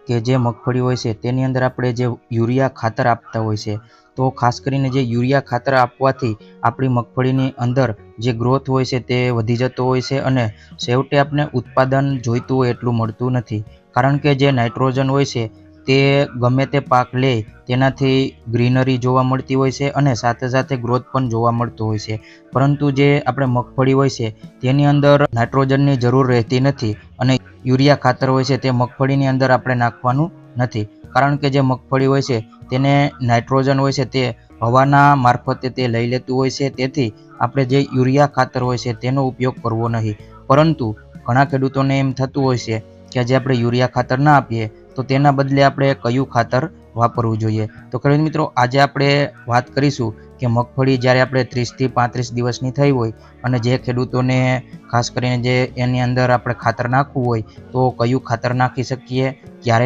કે જે મગફળી હોય છે તેની અંદર આપણે જે યુરિયા ખાતર આપતા હોય છે, તો ખાસ કરીને જે યુરિયા ખાતર આપવાથી આપણી મગફળીની અંદર જે ગ્રોથ હોય છે તે વધી જતો હોય છે અને છેવટે આપણે ઉત્પાદન જોઈતું હોય એટલું મળતું નથી. કારણ કે જે નાઇટ્રોજન હોય છે તે ગમે તે પાક લે તેનાથી ગ્રીનરી જોવા મળતી હોય છે અને સાથે સાથે ગ્રોથ પણ જોવા મળતો હોય છે. પરંતુ જે આપણે મગફળી હોય છે તેની અંદર નાઇટ્રોજનની જરૂર રહેતી નથી અને યુરિયા ખાતર હોય છે તે મગફળીની અંદર આપણે નાખવાનું નથી. કારણ કે જે મગફળી હોય છે તેને નાઇટ્રોજન હોય છે તે હવાના મારફતે તે લઈ લેતું હોય છે. તેથી આપણે જે યુરિયા ખાતર હોય છે તેનો ઉપયોગ કરવો નહીં. પરંતુ ઘણા ખેડૂતોને એમ થતું હોય છે કે જે આપણે યુરિયા ખાતર ના આપીએ તો તેના બદલે આપણે કયું ખાતર વાપરવું જોઈએ. તો ખેડૂત મિત્રો, આજે આપણે વાત કરીશું કે મગફળી જ્યારે આપણે 30થી 35 દિવસની થઈ હોય અને જે ખેડૂતોને ખાસ કરીને જે એની અંદર આપણે ખાતર નાખવું હોય તો કયું ખાતર નાખી શકીએ, ક્યારે